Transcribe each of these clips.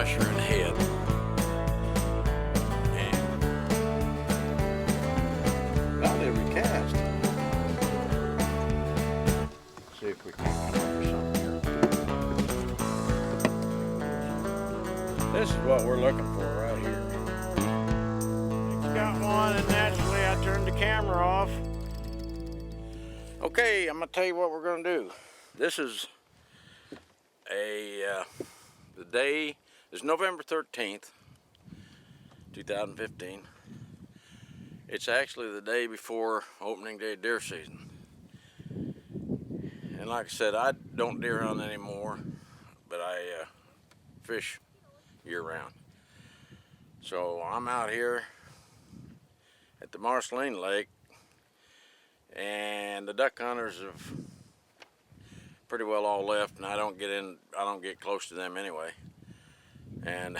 mushroom head. And about every cast. See if we can come up with something here. This is what we're looking for right here. It's got one, and naturally I turned the camera off. Okay, I'm gonna tell you what we're gonna do. This is the day is November 13th, 2015. It's actually the day before opening day deer season. And like I said, I don't deer hunt anymore, but I fish year round. So I'm out here at the Marcelene Lake, and the duck hunters have pretty well all left, and I don't get close to them anyway. And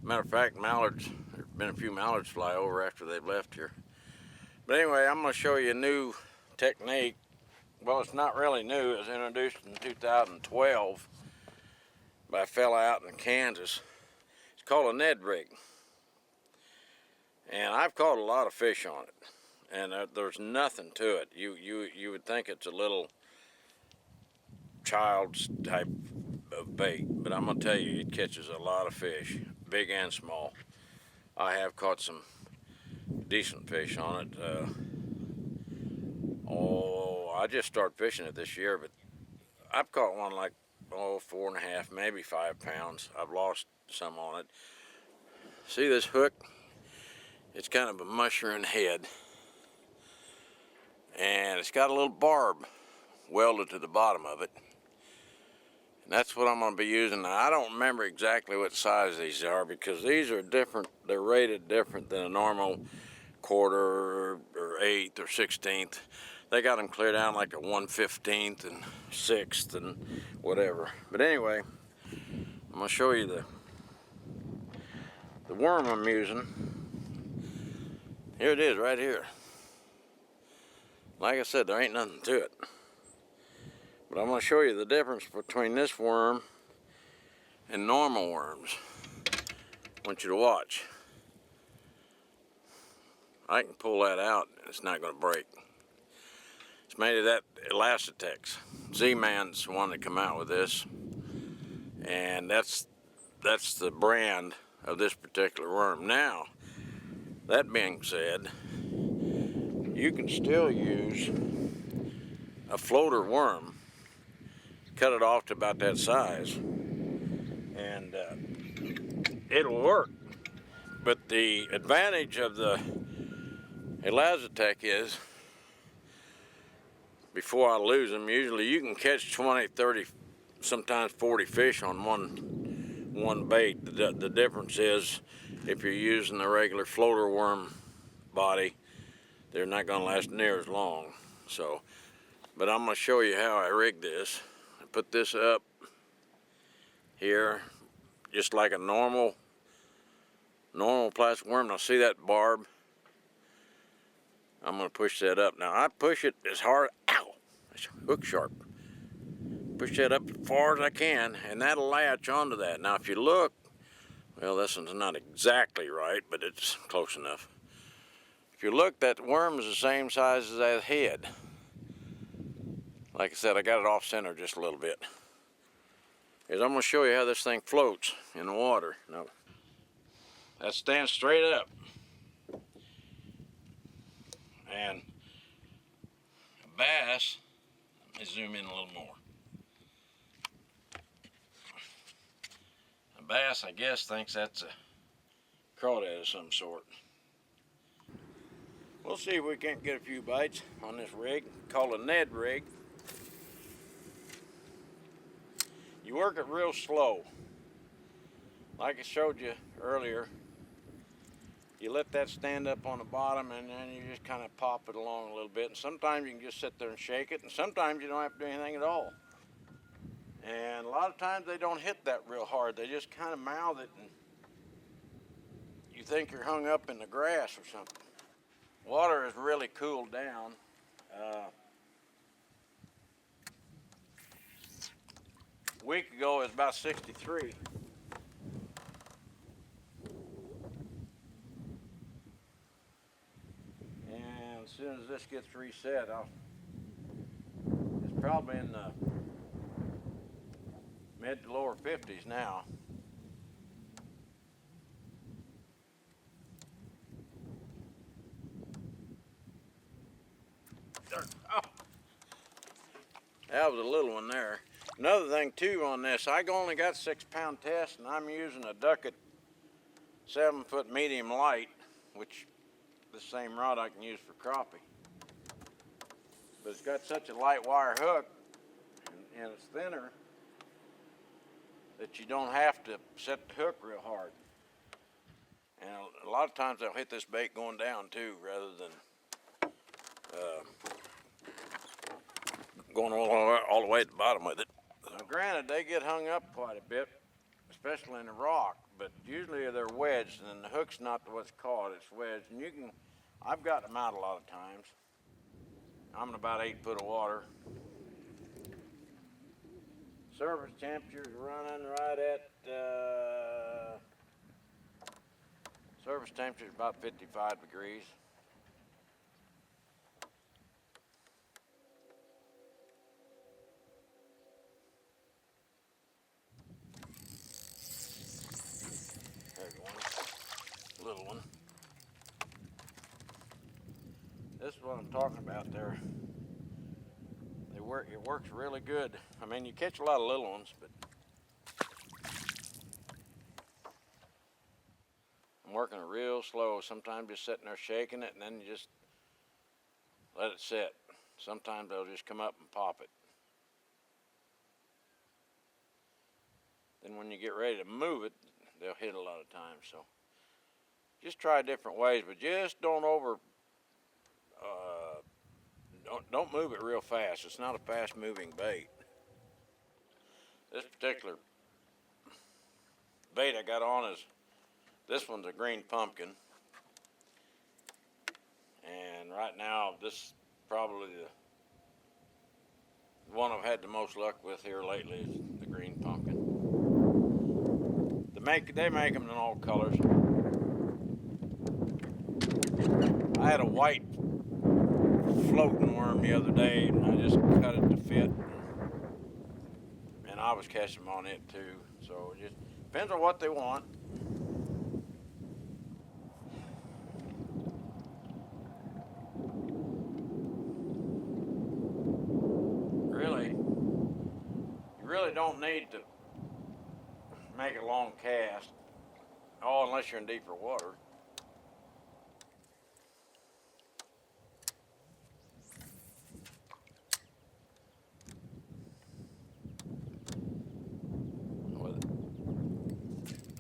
matter of fact, there's been a few mallards fly over after they've left here. But anyway, I'm going to show you a new technique. Well, it's not really new. It was introduced in 2012 by a fella out in Kansas. It's called a Ned rig. And I've caught a lot of fish on it. And there's nothing to it. You would think it's a little child's type of bait, but I'm gonna tell you, it catches a lot of fish, big and small. I have caught some decent fish on it. I just started fishing it this year, but I've caught one like 4.5, maybe 5 pounds. I've lost some on it. See this hook? It's kind of a mushroom head, and it's got a little barb welded to the bottom of it. And that's what I'm going to be using. Now, I don't remember exactly what size these are, because these are different. They're rated different than a normal quarter or eighth or 16th. They got them clear down like a 1/15th and 6th and whatever. But anyway, I'm going to show you the worm I'm using. Here it is right here. Like I said, there ain't nothing to it. But I'm going to show you the difference between this worm and normal worms. I want you to watch. I can pull that out and it's not going to break. It's made of that Elastotex. Z-Man's the one that come out with this. And that's the brand of this particular worm. Now, that being said, you can still use a floater worm, cut it off to about that size, and it'll work. But the advantage of the Elastotex is, before I lose them, usually you can catch 20, 30, sometimes 40 fish on one bait. The difference is, if you're using the regular floater worm body, they're not going to last near as long. So, but I'm going to show you how I rig this. I put this up here just like a normal plastic worm. Now see that barb? I'm going to push that up. Now I push it as hard, ow, it's hook sharp. Push that up as far as I can, and that'll latch onto that. Now if you look, well, this one's not exactly right, but it's close enough. If you look, that worm is the same size as that head. Like I said, I got it off center just a little bit. I'm going to show you how this thing floats in the water. Now, that stands straight up. And a bass, let me zoom in a little more. A bass, I guess, thinks that's a crawdad of some sort. We'll see if we can't get a few bites on this rig, called a Ned rig. You work it real slow. Like I showed you earlier, you let that stand up on the bottom, and then you just kind of pop it along a little bit. And sometimes you can just sit there and shake it, and sometimes you don't have to do anything at all. And a lot of times they don't hit that real hard. They just kind of mouth it, and you think you're hung up in the grass or something. Water has really cooled down. A week ago it was about 63. gets reset, it's probably in the mid to lower 50s now. Oh, that was a little one there. Another thing too on this, I only got 6-pound test, and I'm using a Ducket 7-foot medium light, which the same rod I can use for crappie. But it's got such a light wire hook, and it's thinner, that you don't have to set the hook real hard. And a lot of times they'll hit this bait going down too, rather than going all the way at the bottom with it. Now, granted, they get hung up quite a bit, especially in the rock, but usually they're wedged, and the hook's not what's caught, it's wedged. And I've got them out a lot of times. I'm in about 8 foot of water. Surface temperature's running right at, surface temperature's about 55 degrees. There's one, little one. This is what I'm talking about there. It works really good. I mean, you catch a lot of little ones, but I'm working it real slow. Sometimes just sitting there shaking it, and then you just let it sit. Sometimes they'll just come up and pop it. Then when you get ready to move it, they'll hit a lot of times. So just try different ways, but just don't don't move it real fast. It's not a fast moving bait. This particular bait I got on this one's a green pumpkin. And right now, this is probably the one I've had the most luck with here lately is the green pumpkin. They make them in all colors. I had a white floating worm the other day, and I just cut it to fit, and I was catching them on it too. So it just depends on what they want. You really don't need to make a long cast, unless you're in deeper water.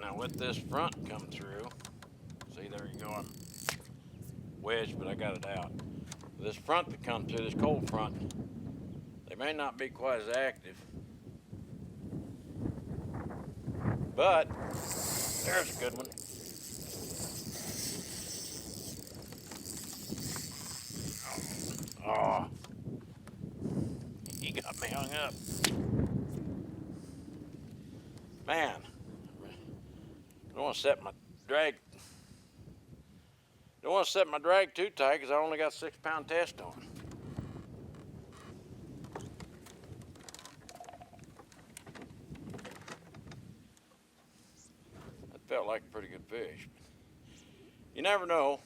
Now with this front come through, see there you go, I'm wedged, but I got it out. This front that comes through, this cold front, they may not be quite as active, but there's a good one. Oh, he got me hung up. Man, I don't want to set my drag. Don't want to set my drag too tight because I only got 6-pound test on. That felt like a pretty good fish. You never know.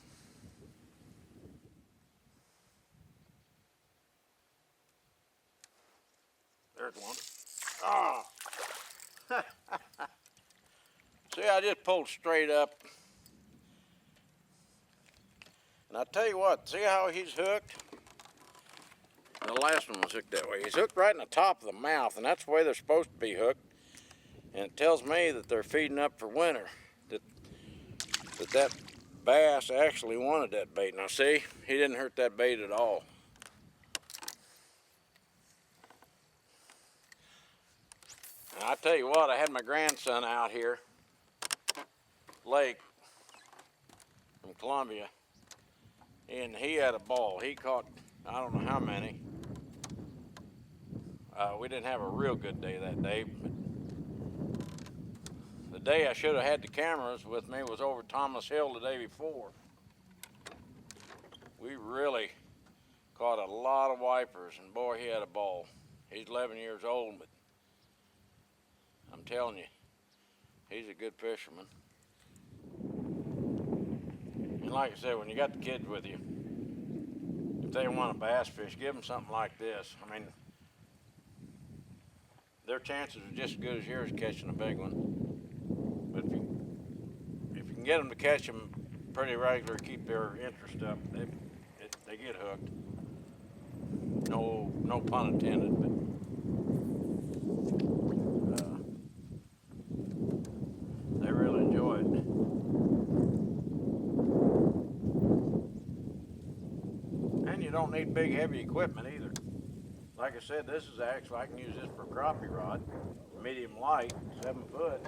There's one. Oh. See, I just pulled straight up. And I tell you what, see how he's hooked? The last one was hooked that way. He's hooked right in the top of the mouth, and that's the way they're supposed to be hooked. And it tells me that they're feeding up for winter. That bass actually wanted that bait. Now see, he didn't hurt that bait at all. And I tell you what, I had my grandson out here, Lake, from Columbia, and he had a ball. He caught, I don't know how many. We didn't have a real good day that day, but the day I should have had the cameras with me was over Thomas Hill the day before. We really Caught a lot of wipers, and boy, he had a ball. He's 11 years old, but I'm telling you, he's a good fisherman. And like I said, when you got the kids with you, if they want a bass fish, give them something like this. I mean, their chances are just as good as yours catching a big one. But if you can get them to catch them pretty regular, keep their interest up, they get hooked. No pun intended, but they really enjoy it. And you don't need big heavy equipment either. Like I said, this is actually, I can use this for a crappie rod, medium light, 7 foot.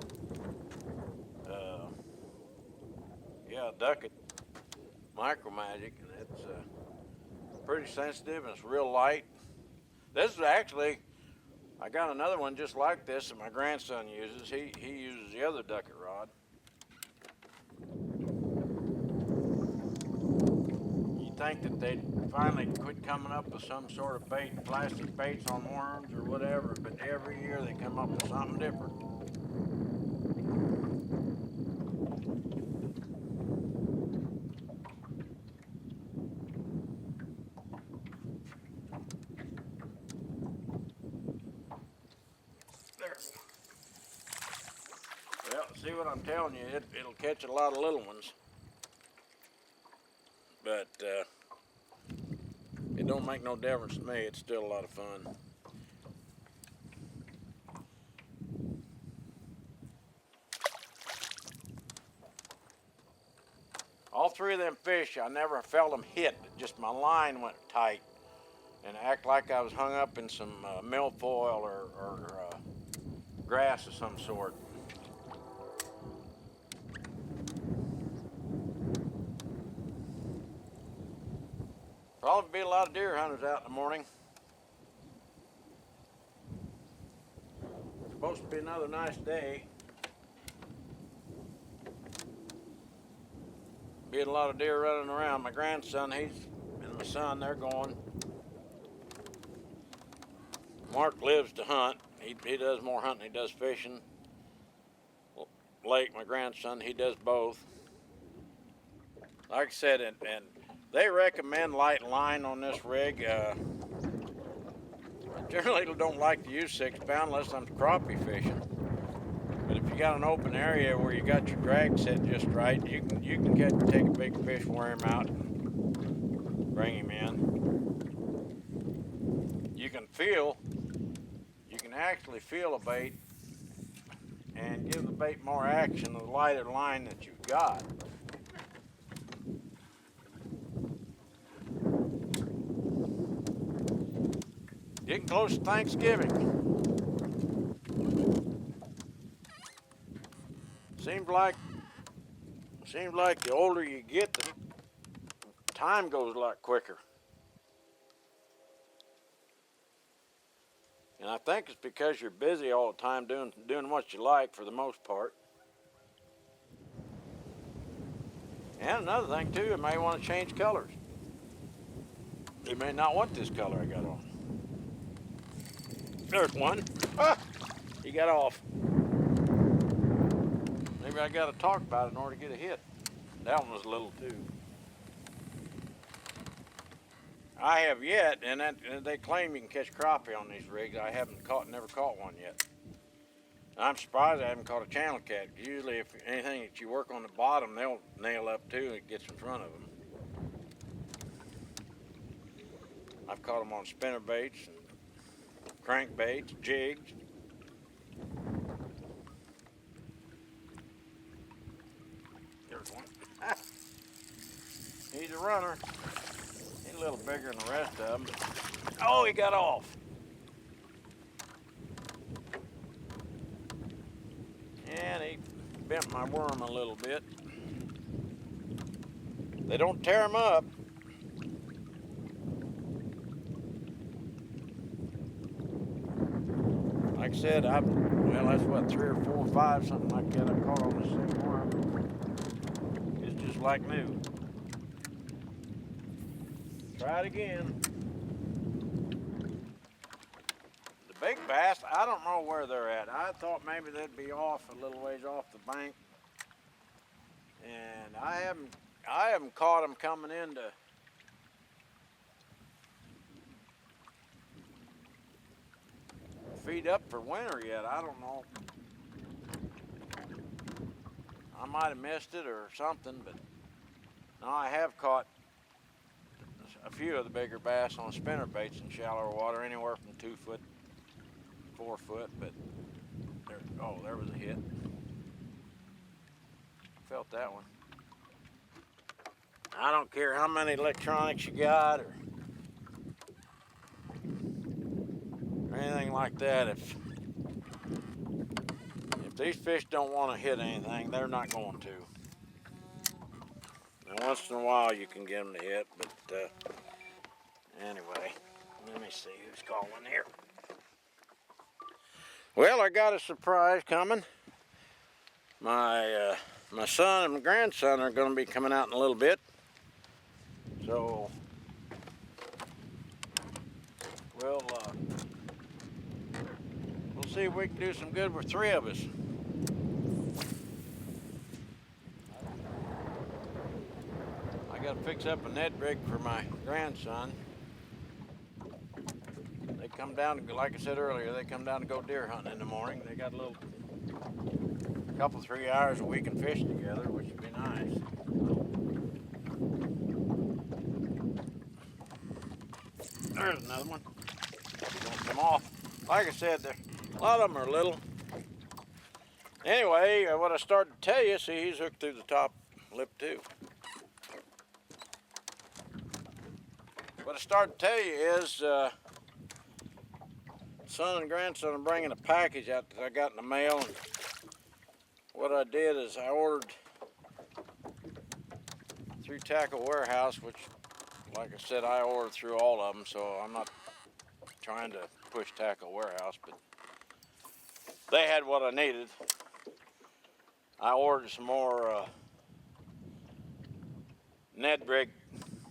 Yeah, duck it, Micro Magic, and it's pretty sensitive and it's real light. This is actually, I got another one just like this that my grandson uses. He uses the other duck it rod. You think that they'd finally quit coming up with some sort of bait, plastic baits on worms or whatever, but every year they come up with something different. There. Well, see what I'm telling you, it'll catch a lot of little ones, but it don't make no difference to me. It's still a lot of fun. All 3 of them fish, I never felt them hit. Just my line went tight and act like I was hung up in some milfoil or grass of some sort. Probably be a lot of deer hunters out in the morning. It's supposed to be another nice day. Being a lot of deer running around. My grandson, and my son, they're going. Mark lives to hunt. He does more hunting than he does fishing. Blake, my grandson, he does both. Like I said, and they recommend light line on this rig. I generally don't like to use 6-pound unless I'm crappie fishing. But if you got an open area where you got your drag set just right, you can take a big fish, wear him out, and bring him in. You can actually feel a bait and give the bait more action the lighter line that you've got. Getting close to Thanksgiving. Seems like the older you get, the time goes a lot quicker. And I think it's because you're busy all the time doing what you like for the most part. And another thing too, you may want to change colors. You may not want this color I got on. There's one. Ah, he got off. Maybe I got to talk about it in order to get a hit. That one was a little too. I have yet, and they claim you can catch crappie on these rigs. I never caught one yet. I'm surprised I haven't caught a channel cat. Usually, if anything that you work on the bottom, they'll nail up too, and it gets in front of them. I've caught them on spinner baits and crankbaits, jigs. There's one. He's a runner. He's a little bigger than the rest of them. Oh, he got off. And he bent my worm a little bit. They don't tear them up. Like I said, well, that's what, 3 or 4 or 5, something like that I caught on the same worm. It's just like new. Try it again. bass, I don't know where they're at. I thought maybe they'd be off a little ways off the bank. And I haven't caught them coming in to feed up for winter yet. I don't know. I might have missed it or something, but no, I have caught a few of the bigger bass on spinner baits in shallower water, anywhere from 2 foot, 4 foot, but there was a hit. Felt that one. I don't care how many electronics you got or anything like that. If these fish don't want to hit anything, they're not going to. Now, once in a while you can get them to hit, but anyway, let me see who's calling here. Well, I got a surprise coming. My son and my grandson are going to be coming out in a little bit, so we'll see if we can do some good with 3 of us. I got to fix up a Ned rig for my grandson. They come down, like I said earlier, they come down to go deer hunting in the morning. They got a couple, 3 hours a week and fish together, which would be nice. There's another one. Don't come off. Like I said, a lot of them are little. Anyway, what I started to tell you, see, he's hooked through the top lip too. What I started to tell you is, son and grandson are bringing a package out that I got in the mail. And what I did is I ordered through Tackle Warehouse, which, like I said, I ordered through all of them, so I'm not trying to push Tackle Warehouse, but they had what I needed. I ordered some more Ned rig.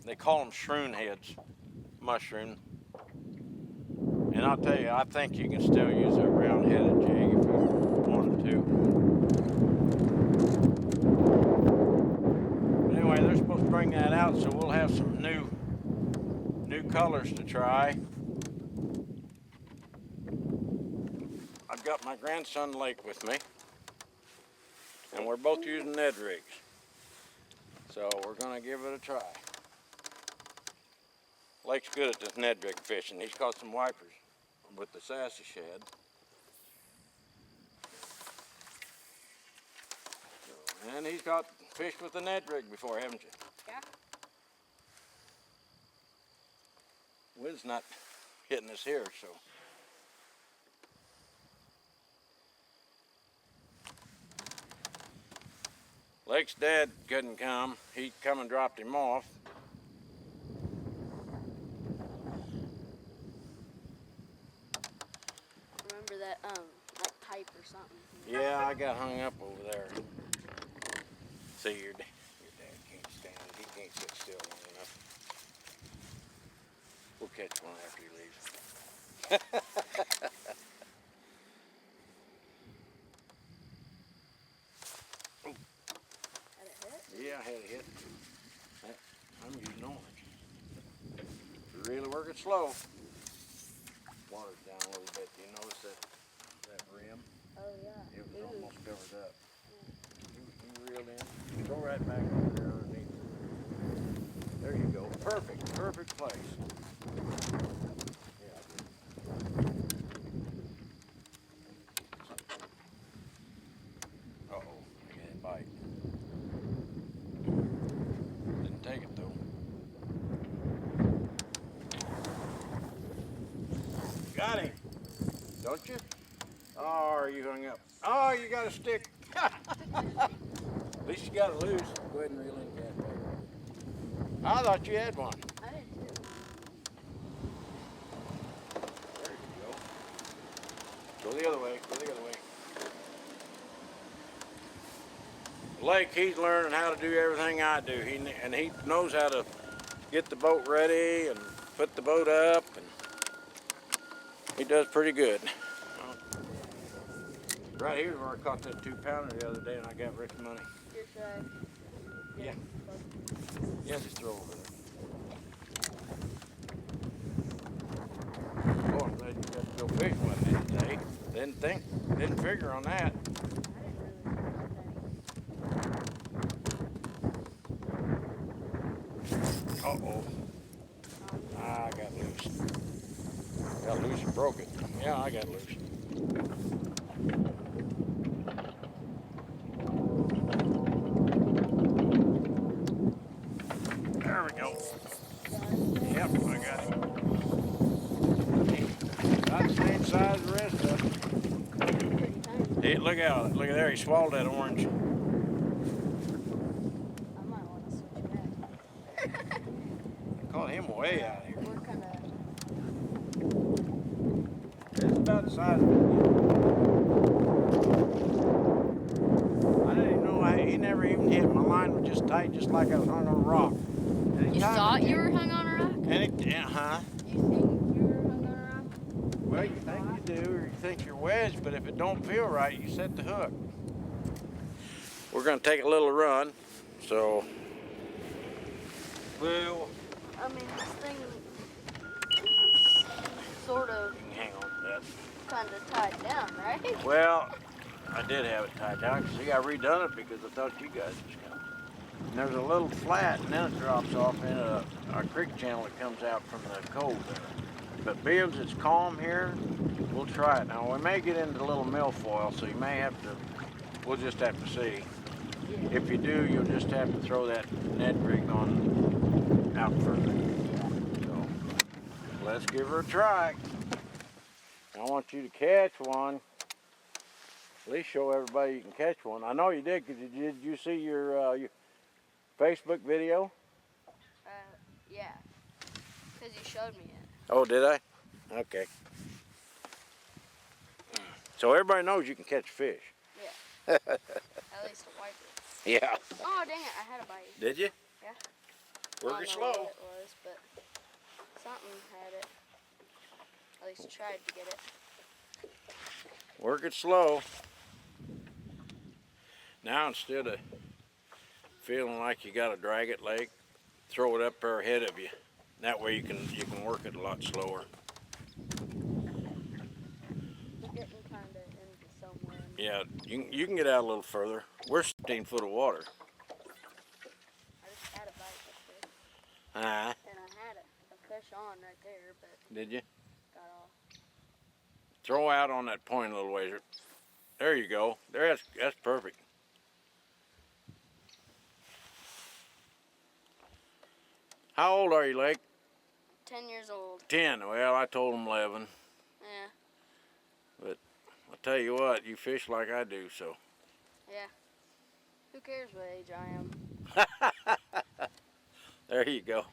They call them shroom heads, mushroom. And I'll tell you, I think you can still use a round-headed jig if you wanted to. But anyway, they're supposed to bring that out, so we'll have some new colors to try. I've got my grandson Lake with me, and we're both using Ned rigs. So we're gonna give it a try. Lake's good at this Ned rig fishing. He's caught some wipers with the sassy shad. And he's caught fish with the Ned rig before, haven't you? Yeah. Wind's not hitting us here, so. Lake's dad couldn't come. He come and dropped him off. Remember that like pipe or something? Yeah, I got hung up over there. See, your dad can't stand it. He can't sit still long enough. We'll catch one after he leaves. Had it hit? Yeah, I had a hit. I'm using orange. If you're really working slow, water's down a little bit. Do you notice that rim? Oh yeah. It was almost covered up. You reeled in. Go right back over there underneath. There you go. Perfect, perfect place. Yeah, I did. Uh-oh, I got a bite. Didn't take it though. Got him, don't you? Oh, are you hung up? Oh, you got a stick. At least you got it loose. Go ahead and reel in cat back. I thought you had one. I did too. There you go. Go the other way. Go the other way. Lake, he's learning how to do everything I do. He knows how to get the boat ready and put the boat up, and he does pretty good. Right here where I caught that 2-pounder the other day and I got rich money. Here, should I? Yeah. Yeah, just throw over there. Oh, I'm glad you got to go fishing with me today. Didn't figure on that. I didn't really Uh-oh. Ah, I got loose. Got loose and broke it. Yeah, I got loose. There we go. Yep, I got him. About the same size as the rest of them. Hey, look out. Look at there. He swallowed that orange. I might want to switch back. Caught him way out here. We're kind of. It's about the size of it. I didn't even know he never even hit. My line was just tight, just like I was hung on a rock. You thought you were hung on a rock? Huh? You think you were hung on a rock? Well, you think you do, or you think you're wedged, but if it don't feel right, you set the hook. We're going to take a little run, so we'll... I mean, this thing is sort of Hang on to that. kind of tied down, right? Well, I did have it tied down. See, I redone it because I thought you guys was coming. And there's a little flat, and then it drops off in a creek channel that comes out from the cove there. But being it's calm here, we'll try it. Now, we may get into a little milfoil, so you may have to, we'll just have to see. Yeah. If you do, you'll just have to throw that Ned rig on out further. So, let's give her a try. I want you to catch one. At least show everybody you can catch one. I know you did, because did you see your Facebook video? Yeah. Because you showed me it. Oh, did I? Okay. So everybody knows you can catch fish. Yeah. At least a wiper. Yeah. Oh, dang it. I had a bite. Did you? Yeah. Work I it don't know slow. what it was, but something had it. At least tried to get it. Work it slow. Now instead of feeling like you got to drag it, Lake, throw it up there ahead of you. That way you can work it a lot slower. We're getting kind of into somewhere. Yeah, you can get out a little further. We're 16 foot of water. I just had a bite of fish. Ah, And I had a fish on right there, but did you? got off. Throw out on that point a little ways. There you go. That's perfect. How old are you, Lake? 10 years old. 10. Well, I told him 11. Yeah. But I'll tell you what, you fish like I do, so. Yeah. Who cares what age I am? There you go.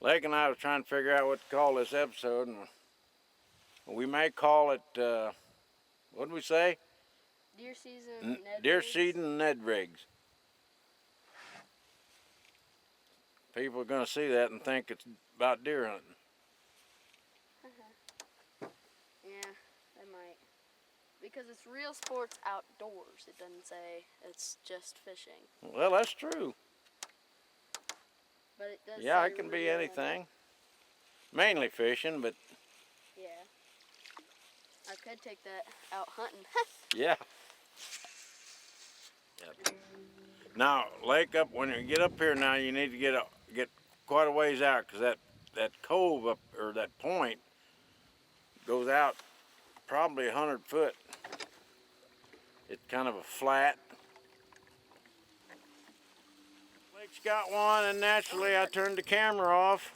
Lake and I was trying to figure out what to call this episode, and we may call it, what did we say? Deer season. Deer season and Ned rigs. People are going to see that and think it's about deer hunting. Yeah, they might. Because it's real sports outdoors. It doesn't say it's just fishing. Well, that's true. But it does. Yeah, say it can be real anything. Mainly fishing, but Yeah. I could take that out hunting. yeah. Yep. Now, Lake, up when you get up here now, you need to get quite a ways out, because that cove up, or that point, goes out probably 100 foot. It's kind of a flat. Lake's got one, and naturally I turned the camera off.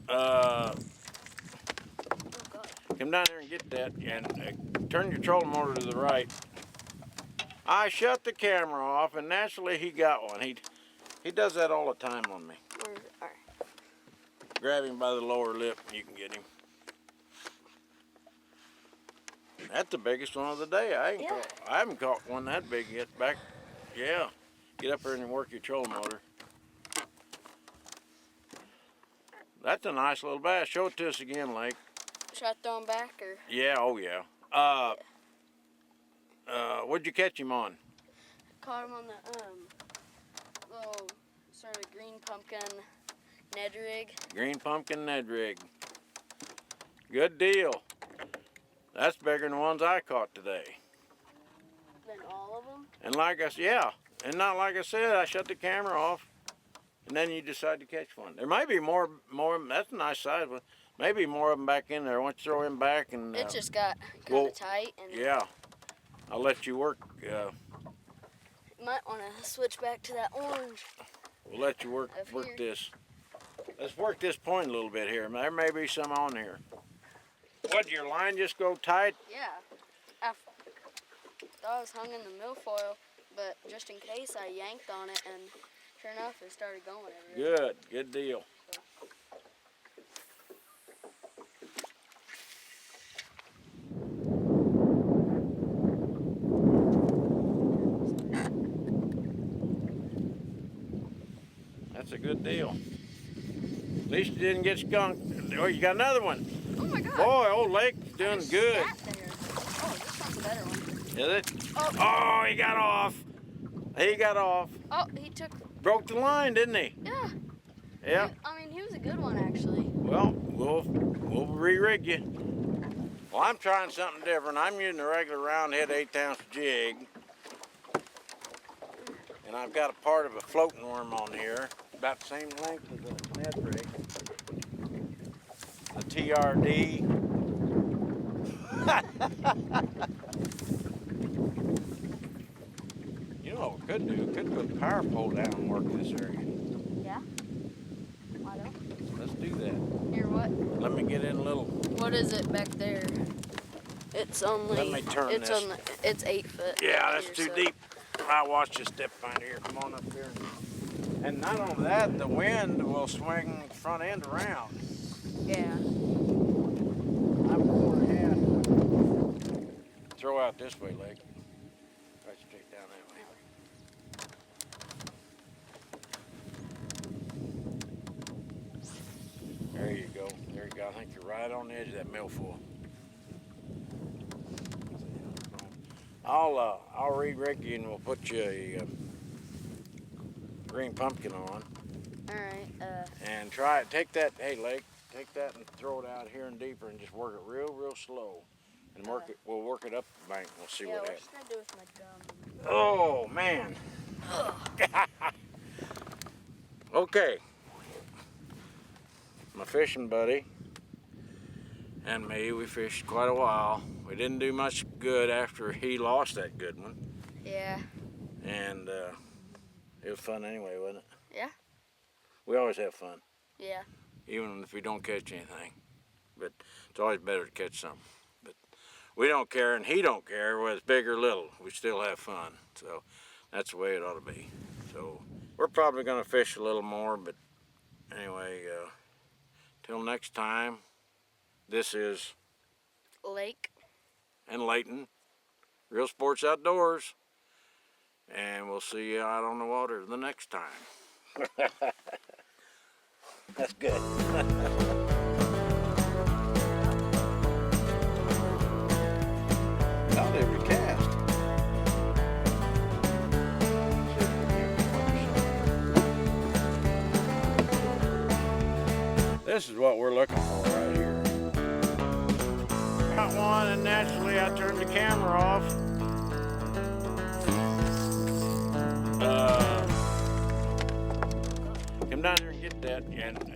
Oh, God. Come down there and get that, and turn your trolling motor to the right. I shut the camera off, and naturally he got one. He does that all the time on me. Where's it? All right. Grab him by the lower lip, and you can get him. That's the biggest one of the day. I haven't caught one that big yet. Back, yeah. Get up there and work your trolling motor. That's a nice little bass. Show it to us again, Lake. Should I throw him back or? Yeah, oh yeah. What'd you catch him on? Caught him on the little sort of green pumpkin Ned rig. Green pumpkin Ned rig. Good deal. That's bigger than the ones I caught today. Then all of them? And like I said, yeah. And not like I said, I shut the camera off, and then you decide to catch one. There might be more. That's a nice size one. Maybe more of them back in there. Why don't you throw him back and? It just got kind of tight. And yeah, I'll let you work. Might want to switch back to that orange. We'll let you work this. Let's work this point a little bit here. There may be some on here. What, your line just go tight? Yeah. I thought it was hung in the milfoil, but just in case I yanked on it, and sure enough, it started going everywhere. Good deal. That's a good deal. At least you didn't get skunked. Oh, you got another one. Oh my God. Boy, old Lake's doing good. Oh, this one's a better one. Is it? Oh. Oh, he got off. He got off. Oh, he took. Broke the line, didn't he? Yeah. Yeah. I mean, he was a good one actually. Well, we'll re-rig you. Well, I'm trying something different. I'm using a regular round head 1/8 ounce jig. And I've got a part of a floating worm on here, about the same length as the Ned rig. The TRD. You know what we could do? We could put a power pole down and work this area. Yeah? Why don't? Let's do that. Here, what? Let me get in a little. What is it back there? It's only. Let me turn it's this. It's 8 foot. Yeah, right that's here, too so. deep. I'll watch you step right here. Come on up here. And not only that, the wind will swing the front end around. Yeah. I'm going ahead. Throw out this way, Lake. Right straight down that way. There you go. There you go. I think you're right on the edge of that milfoil. I'll re-rig you and we'll put you a green pumpkin on. All right. And try it. Take that. Hey, Lake. Take that and throw it out here and deeper and just work it real slow. And work it. We'll work it up the bank. We'll see what happens. Yeah, what should I do with my gum? Oh man. Okay. My fishing buddy and me, we fished quite a while. We didn't do much good after he lost that good one. Yeah. And it was fun anyway, wasn't it? Yeah. We always have fun, Yeah. even if we don't catch anything. But it's always better to catch something. But we don't care, and he don't care whether it's big or little. We still have fun. So that's the way it ought to be. So we're probably going to fish a little more, but anyway, till next time, this is Lake. and Layton, Real Sports Outdoors, and we'll see you out on the water the next time. That's good. Not every cast. This is what we're looking for right here. Got one, and naturally I turned the camera off. Come down there and get that, and